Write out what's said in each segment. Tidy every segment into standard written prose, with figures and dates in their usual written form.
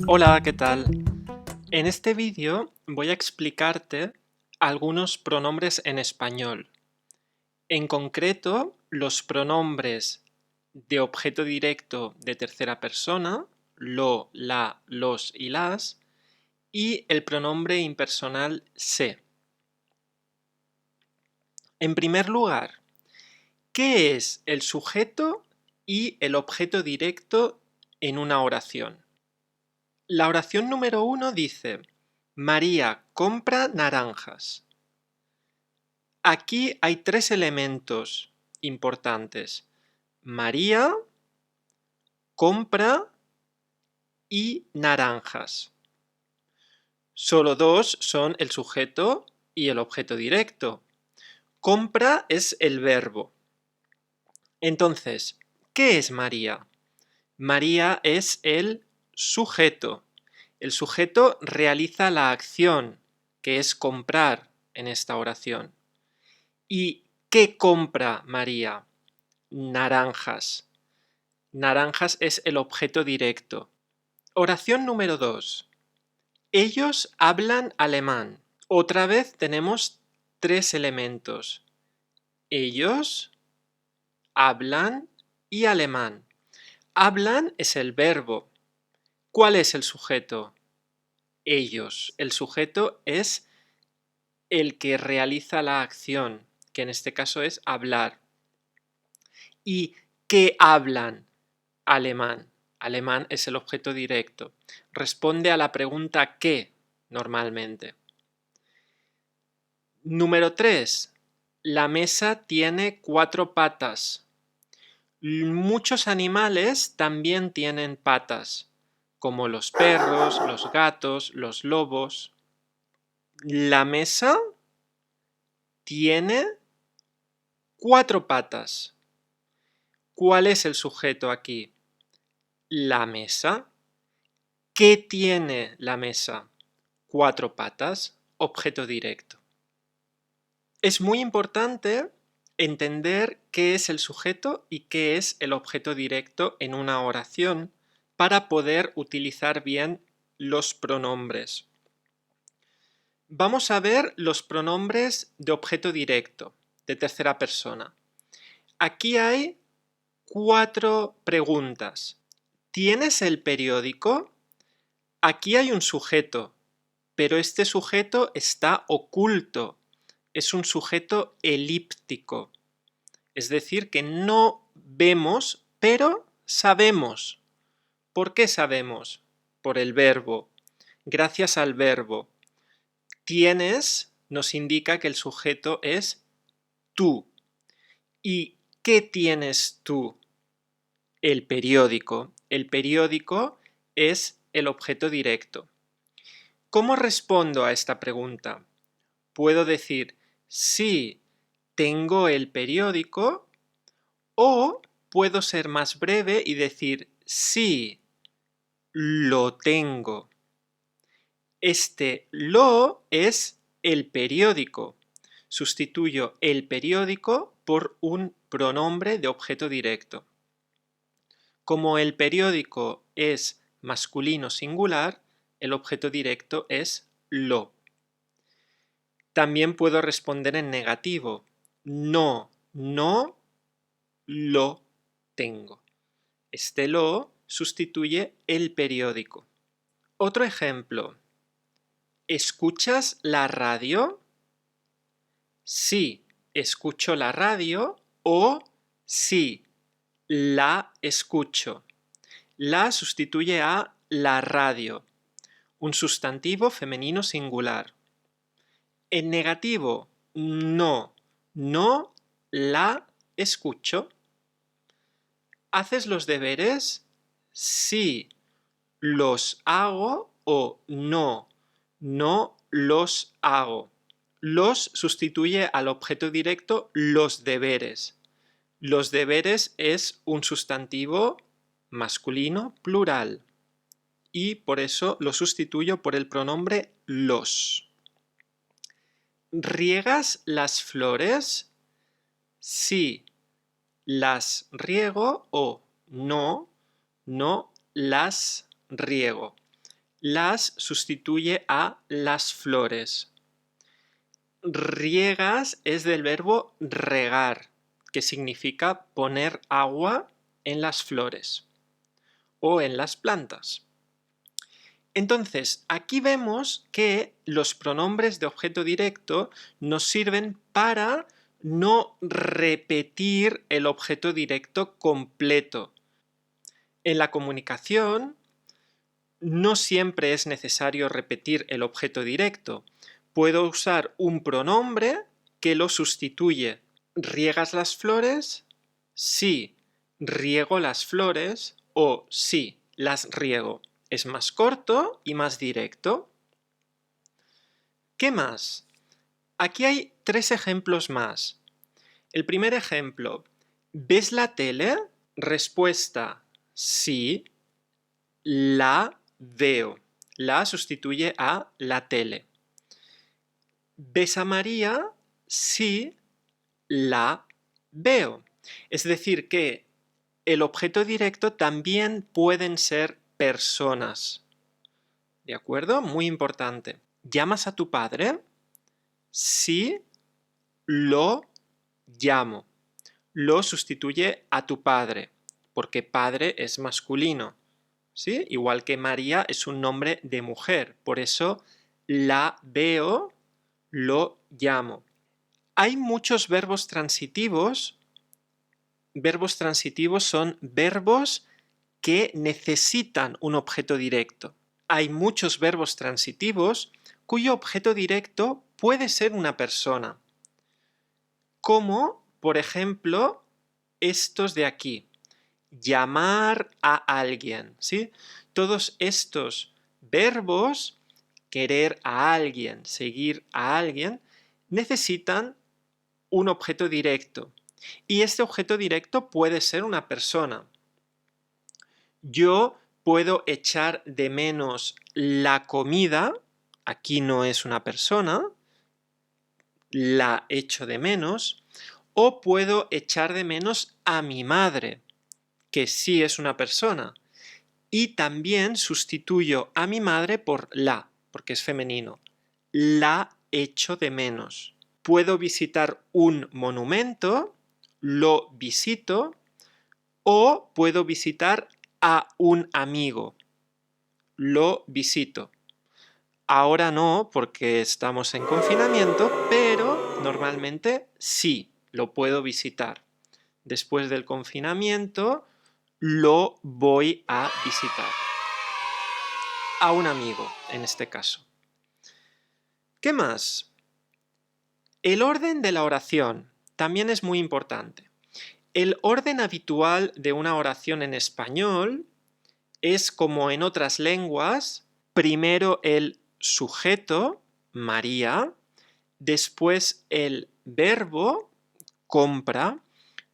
Hola, ¿qué tal? En este vídeo voy a explicarte algunos pronombres en español. En concreto, los pronombres de objeto directo de tercera persona, lo, la, los y las, y el pronombre impersonal se. En primer lugar, ¿qué es el sujeto y el objeto directo en una oración? La oración número 1 dice: María compra naranjas. Aquí hay tres elementos importantes: María, compra y naranjas. Solo dos son el sujeto y el objeto directo. Compra es el verbo. Entonces, ¿qué es María? María es el sujeto. El sujeto realiza la acción, que es comprar en esta oración. ¿Y qué compra María? Naranjas. Naranjas es el objeto directo. Oración número 2. Ellos hablan alemán. Otra vez tenemos tres elementos: ellos, hablan y alemán. Hablan es el verbo. ¿Cuál es el sujeto? Ellos. El sujeto es el que realiza la acción, que en este caso es hablar. ¿Y qué hablan? Alemán. Alemán es el objeto directo. Responde a la pregunta ¿qué? Normalmente. Número 3. La mesa tiene 4 patas. Muchos animales también tienen patas, como los perros, los gatos, los lobos. La mesa tiene 4 patas. ¿Cuál es el sujeto aquí? La mesa. ¿Qué tiene la mesa? 4 patas, objeto directo. Es muy importante entender qué es el sujeto y qué es el objeto directo en una oración para poder utilizar bien los pronombres. Vamos a ver los pronombres de objeto directo, de tercera persona. Aquí hay 4 preguntas. ¿Tienes el periódico? Aquí hay un sujeto, pero este sujeto está oculto. Es un sujeto elíptico. Es decir, que no vemos, pero sabemos. ¿Por qué sabemos? Por el verbo. Gracias al verbo. Tienes nos indica que el sujeto es tú. ¿Y qué tienes tú? El periódico. El periódico es el objeto directo. ¿Cómo respondo a esta pregunta? Puedo decir sí, tengo el periódico, o puedo ser más breve y decir sí, lo tengo. Este lo es el periódico. Sustituyo el periódico por un pronombre de objeto directo. Como el periódico es masculino singular, el objeto directo es lo. También puedo responder en negativo. No lo tengo. Este lo sustituye el periódico. Otro ejemplo. ¿Escuchas la radio? Sí, escucho la radio, o sí, la escucho. La sustituye a la radio, un sustantivo femenino singular. En negativo, no la escucho. ¿Haces los deberes? Sí, los hago, o no los hago. Los sustituye al objeto directo los deberes. Los deberes es un sustantivo masculino plural y por eso lo sustituyo por el pronombre los. ¿Riegas las flores? Sí, las riego, o no las riego. Las sustituye a las flores. Riegas es del verbo regar, que significa poner agua en las flores o en las plantas. Entonces, aquí vemos que los pronombres de objeto directo nos sirven para no repetir el objeto directo completo. En la comunicación, no siempre es necesario repetir el objeto directo. Puedo usar un pronombre que lo sustituye. ¿Riegas las flores? Sí, riego las flores o sí, las riego. Es más corto y más directo. ¿Qué más? Aquí hay 3 ejemplos más. El primer ejemplo, ¿ves la tele? Respuesta, sí, la veo. La sustituye a la tele. ¿Ves a María? Sí, la veo. Es decir, que el objeto directo también pueden ser personas. ¿De acuerdo? Muy importante. ¿Llamas a tu padre? Sí, lo llamo. Lo sustituye a tu padre, porque padre es masculino. ¿Sí? Igual que María es un nombre de mujer. Por eso la veo, lo llamo. Hay muchos verbos transitivos. Verbos transitivos son verbos que necesitan un objeto directo. Hay muchos verbos transitivos cuyo objeto directo puede ser una persona. Como, por ejemplo, estos de aquí. Llamar a alguien, ¿sí? Todos estos verbos, querer a alguien, seguir a alguien, necesitan un objeto directo. Y este objeto directo puede ser una persona. Yo puedo echar de menos la comida, aquí no es una persona, la echo de menos, o puedo echar de menos a mi madre, que sí es una persona. Y también sustituyo a mi madre por la, porque es femenino. La echo de menos. Puedo visitar un monumento, lo visito, o puedo visitar a un amigo, lo visito. Ahora no, porque estamos en confinamiento, pero normalmente sí, lo puedo visitar. Después del confinamiento, lo voy a visitar. A un amigo, en este caso. ¿Qué más? El orden de la oración también es muy importante. El orden habitual de una oración en español es como en otras lenguas, primero el sujeto, María, después el verbo, compra,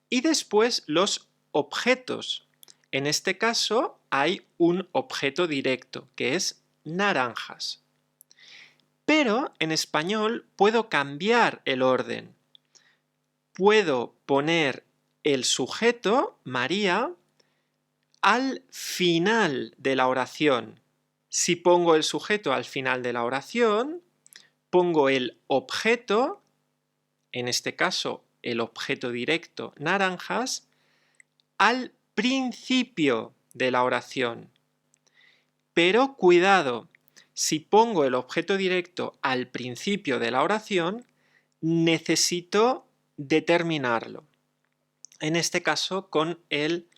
y después los objetos. En este caso hay un objeto directo, que es naranjas. Pero en español puedo cambiar el orden. Puedo poner el sujeto, María, al final de la oración. Si pongo el sujeto al final de la oración, pongo el objeto, en este caso el objeto directo naranjas, al principio de la oración. Pero cuidado, si pongo el objeto directo al principio de la oración, necesito determinarlo. En este caso con el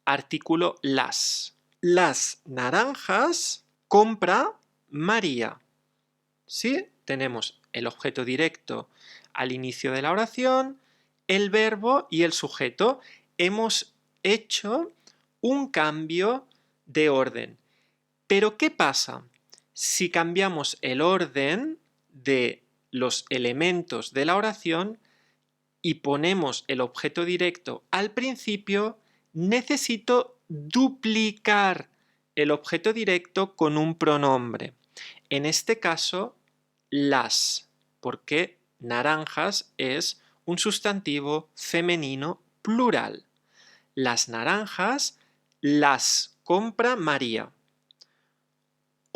artículo las. Las naranjas compra María. ¿Sí? Tenemos el objeto directo al inicio de la oración, el verbo y el sujeto. Hemos hecho un cambio de orden. Pero ¿qué pasa? Si cambiamos el orden de los elementos de la oración y ponemos el objeto directo al principio, necesito duplicar el objeto directo con un pronombre. En este caso, las, porque naranjas es un sustantivo femenino plural. Las naranjas las compra María.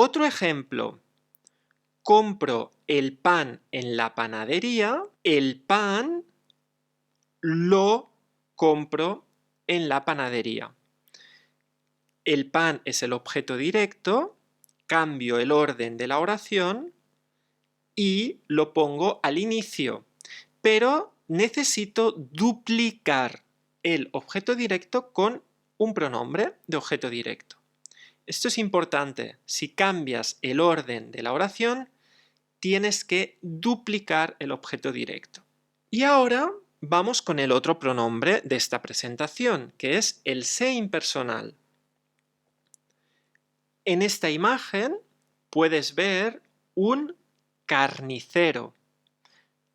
Otro ejemplo. Compro el pan en la panadería, el pan lo compro en la panadería. El pan es el objeto directo, cambio el orden de la oración y lo pongo al inicio, pero necesito duplicar el objeto directo con un pronombre de objeto directo. Esto es importante. Si cambias el orden de la oración, tienes que duplicar el objeto directo. Y ahora vamos con el otro pronombre de esta presentación, que es el se impersonal. En esta imagen puedes ver un carnicero.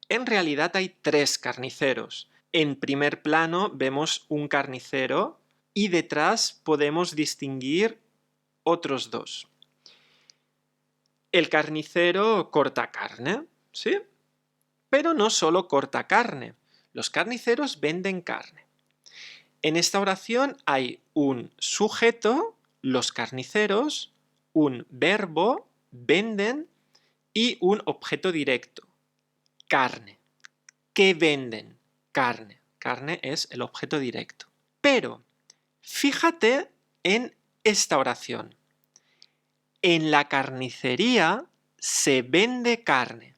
En realidad hay 3 carniceros. En primer plano vemos un carnicero y detrás podemos distinguir otros 2. El carnicero corta carne, ¿sí? Pero no solo corta carne. Los carniceros venden carne. En esta oración hay un sujeto, los carniceros, un verbo, venden, y un objeto directo, carne. ¿Qué venden? Carne. Carne es el objeto directo. Pero fíjate en esta oración. En la carnicería se vende carne.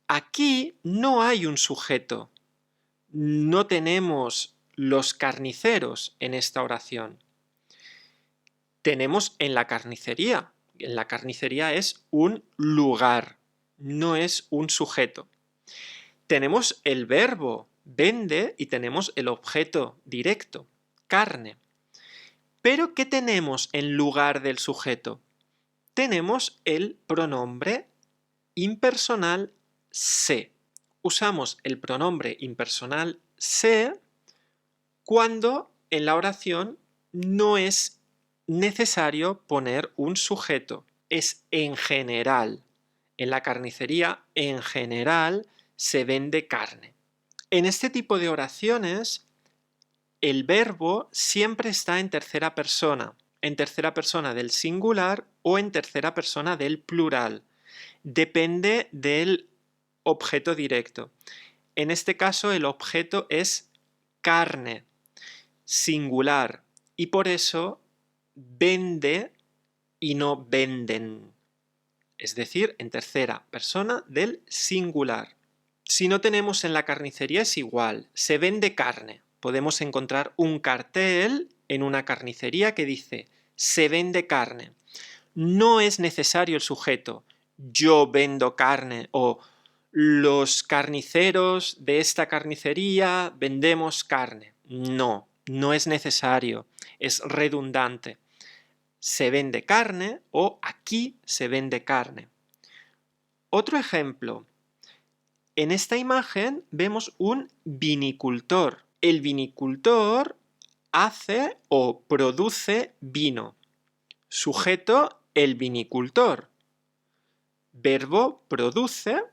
Aquí no hay un sujeto. No tenemos los carniceros en esta oración. Tenemos en la carnicería. En la carnicería es un lugar, no es un sujeto. Tenemos el verbo vende y tenemos el objeto directo, carne. Pero ¿qué tenemos en lugar del sujeto? Tenemos el pronombre impersonal se. Usamos el pronombre impersonal se cuando en la oración no es necesario poner un sujeto. Es en general. En la carnicería, en general, se vende carne. En este tipo de oraciones, el verbo siempre está en tercera persona del singular o en tercera persona del plural. Depende del objeto directo. En este caso, el objeto es carne, singular, y por eso vende y no venden. Es decir, en tercera persona del singular. Si no tenemos en la carnicería es igual, se vende carne. Podemos encontrar un cartel en una carnicería que dice se vende carne. No es necesario el sujeto yo vendo carne o los carniceros de esta carnicería vendemos carne. No, no es necesario, es redundante. Se vende carne o aquí se vende carne. Otro ejemplo. En esta imagen vemos un vinicultor. El vinicultor hace o produce vino. Sujeto, el vinicultor. Verbo, produce.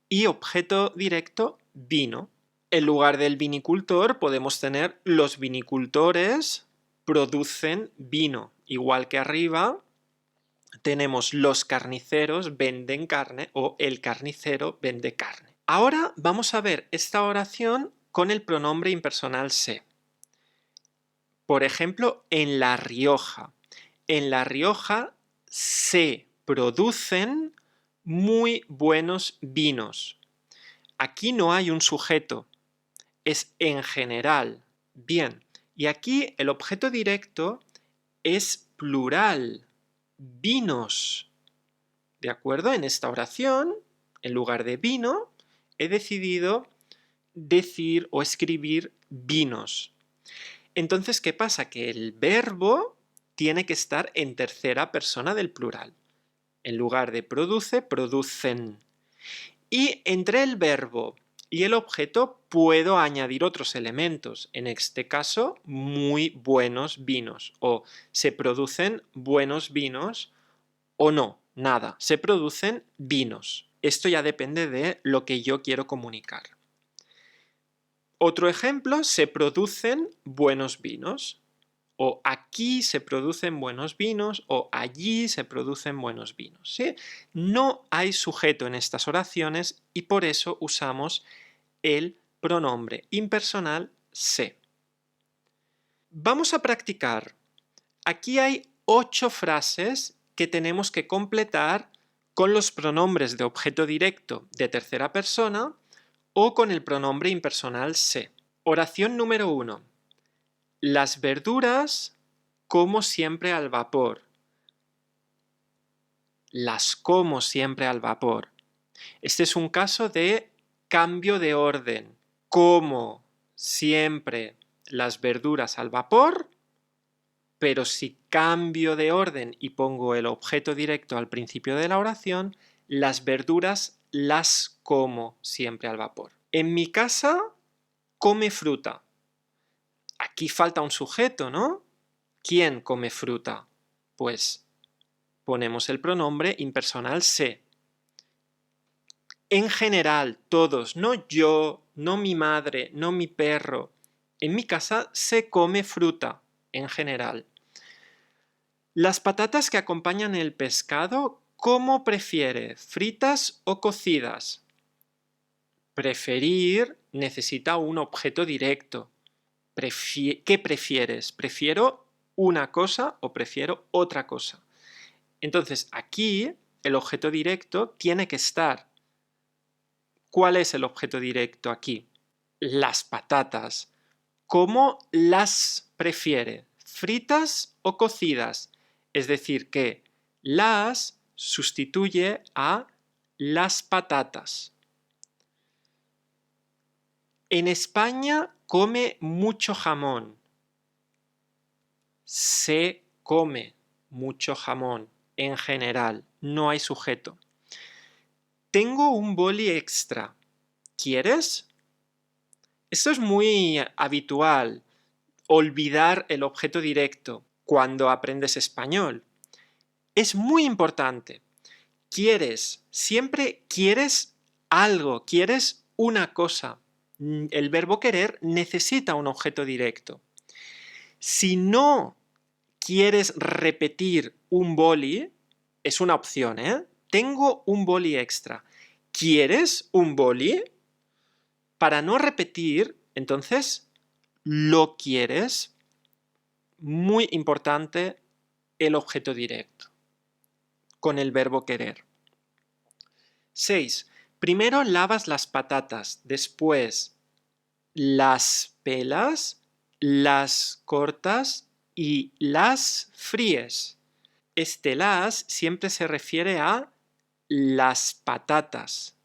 Y objeto directo, vino. En lugar del vinicultor podemos tener los vinicultores producen vino. Igual que arriba tenemos los carniceros venden carne o el carnicero vende carne. Ahora vamos a ver esta oración con el pronombre impersonal se. Por ejemplo, en La Rioja. En La Rioja se producen muy buenos vinos. Aquí no hay un sujeto, es en general. Bien, y aquí el objeto directo es plural, vinos. ¿De acuerdo? En esta oración, en lugar de vino, he decidido decir o escribir vinos. Entonces, ¿qué pasa? Que el verbo tiene que estar en tercera persona del plural. En lugar de produce, producen. Y entre el verbo y el objeto puedo añadir otros elementos. En este caso, muy buenos vinos. O se producen buenos vinos o no, nada. Se producen vinos. Esto ya depende de lo que yo quiero comunicar. Otro ejemplo, se producen buenos vinos. o aquí se producen buenos vinos, o allí se producen buenos vinos. ¿Sí? No hay sujeto en estas oraciones y por eso usamos el pronombre impersonal se. Vamos a practicar. Aquí hay 8 frases que tenemos que completar con los pronombres de objeto directo de tercera persona o con el pronombre impersonal se. Oración número 1. Las verduras como siempre al vapor. Las como siempre al vapor. Este es un caso de cambio de orden. Como siempre las verduras al vapor, pero si cambio de orden y pongo el objeto directo al principio de la oración, las verduras las como siempre al vapor. En mi casa come fruta. Aquí falta un sujeto, ¿no? ¿Quién come fruta? Pues ponemos el pronombre impersonal se. En general, todos, no yo, no mi madre, no mi perro. En mi casa se come fruta, en general. Las patatas que acompañan el pescado, ¿cómo prefiere? ¿Fritas o cocidas? Preferir necesita un objeto directo. ¿Qué prefieres? ¿Prefiero una cosa o prefiero otra cosa? Entonces, aquí el objeto directo tiene que estar. ¿Cuál es el objeto directo aquí? Las patatas. ¿Cómo las prefiere? ¿Fritas o cocidas? Es decir, que las sustituye a las patatas. En España come mucho jamón. Se come mucho jamón en general, no hay sujeto. Tengo un boli extra. ¿Quieres? Esto es muy habitual, olvidar el objeto directo cuando aprendes español. Es muy importante. Quieres, siempre quieres algo, quieres una cosa. El verbo querer necesita un objeto directo. Si no quieres repetir un boli, es una opción, ¿eh? Tengo un boli extra. ¿Quieres un boli? Para no repetir, entonces, ¿lo quieres? Muy importante el objeto directo con el verbo querer. 6. Primero lavas las patatas, después las pelas, las cortas y las fríes. Este las siempre se refiere a las patatas.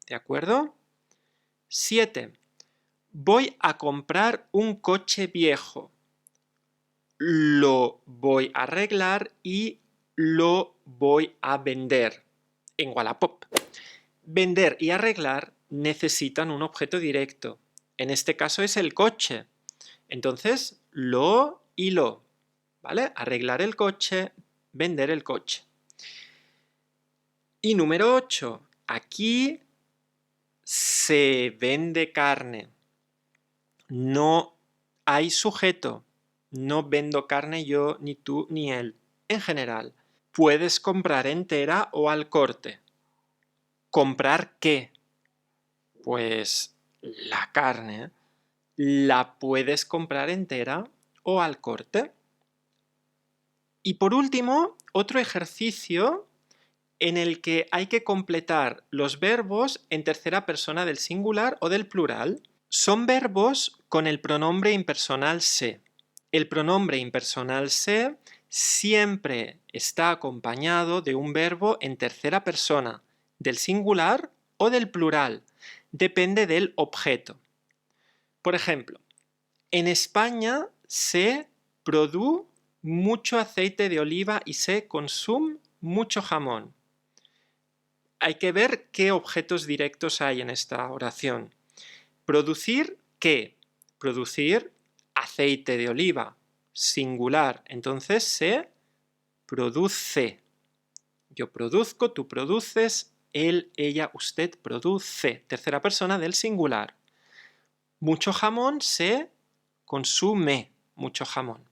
¿De acuerdo? 7. Voy a comprar un coche viejo. Lo voy a arreglar y lo voy a vender en Wallapop. Vender y arreglar necesitan un objeto directo. En este caso es el coche. Entonces, lo y lo. ¿Vale? Arreglar el coche, vender el coche. Y número 8. Aquí se vende carne. No hay sujeto. No vendo carne yo, ni tú, ni él. En general, puedes comprar entera o al corte. ¿Comprar qué? Pues la carne. La puedes comprar entera o al corte. Y por último, otro ejercicio en el que hay que completar los verbos en tercera persona del singular o del plural. Son verbos con el pronombre impersonal se. El pronombre impersonal se siempre está acompañado de un verbo en tercera persona, del singular o del plural. Depende del objeto. Por ejemplo, en España se produce mucho aceite de oliva y se consume mucho jamón. Hay que ver qué objetos directos hay en esta oración. ¿Producir qué? Producir aceite de oliva, singular. Entonces se produce. Yo produzco, tú produces, él, ella, usted produce. Tercera persona del singular. Mucho jamón se consume, mucho jamón.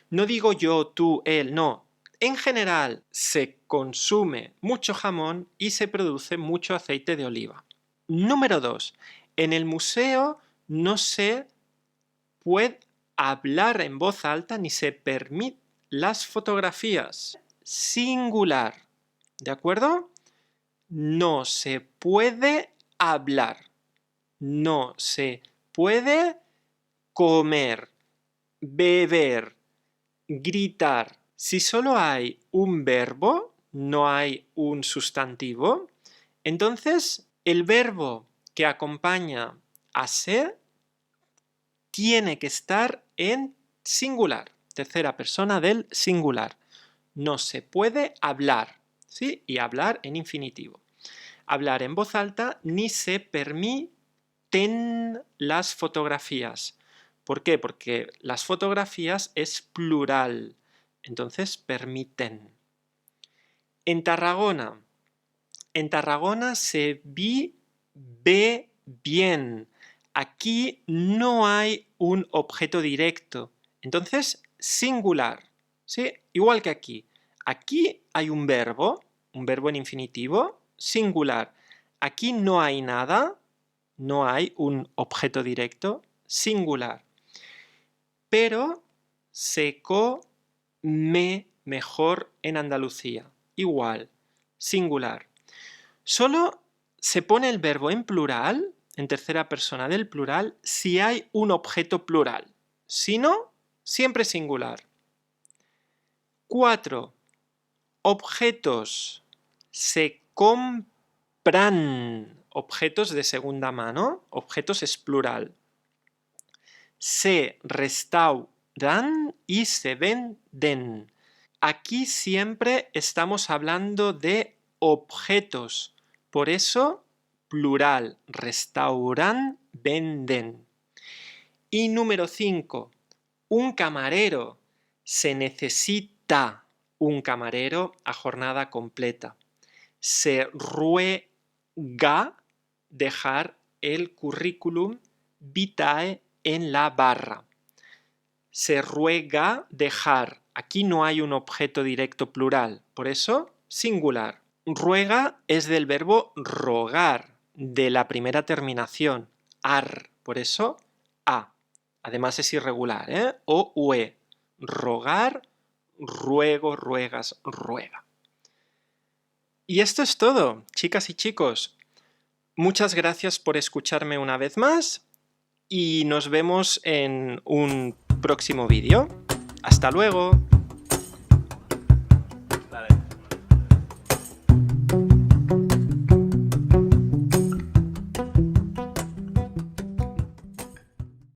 No digo yo, tú, él, no. En general se consume mucho jamón y se produce mucho aceite de oliva. Número 2. En el museo no se puede hablar en voz alta ni se permiten las fotografías. Singular. ¿De acuerdo? No se puede hablar. No se puede comer, beber, gritar. Si solo hay un verbo, no hay un sustantivo, entonces el verbo que acompaña a se tiene que estar en singular, tercera persona del singular. No se puede hablar, ¿sí? Y hablar en infinitivo. Hablar en voz alta ni se permiten las fotografías. ¿Por qué? Porque las fotografías es plural. Entonces, permiten. En Tarragona se ve bien. Aquí no hay un objeto directo. Entonces, singular. ¿Sí? Igual que aquí. Aquí hay un verbo en infinitivo, singular. Aquí no hay nada, no hay un objeto directo, singular. Pero se come mejor en Andalucía. Igual, singular. Solo se pone el verbo en plural, en tercera persona del plural, si hay un objeto plural. Si no, siempre singular. 4. Objetos. Se compran. Objetos de segunda mano. Objetos es plural. Se restauran y se venden. Aquí siempre estamos hablando de objetos. Por eso, plural. Restauran, venden. Y número 5. Un camarero. Se necesita un camarero a jornada completa. Se ruega dejar el currículum vitae en la barra. Se ruega dejar. Aquí no hay un objeto directo plural, por eso singular. Ruega es del verbo rogar, de la primera terminación, ar, por eso a. Además es irregular, ¿eh? O, ue. Rogar, ruego, ruegas, ruega. Y esto es todo, chicas y chicos. Muchas gracias por escucharme una vez más y nos vemos en un próximo vídeo. ¡Hasta luego!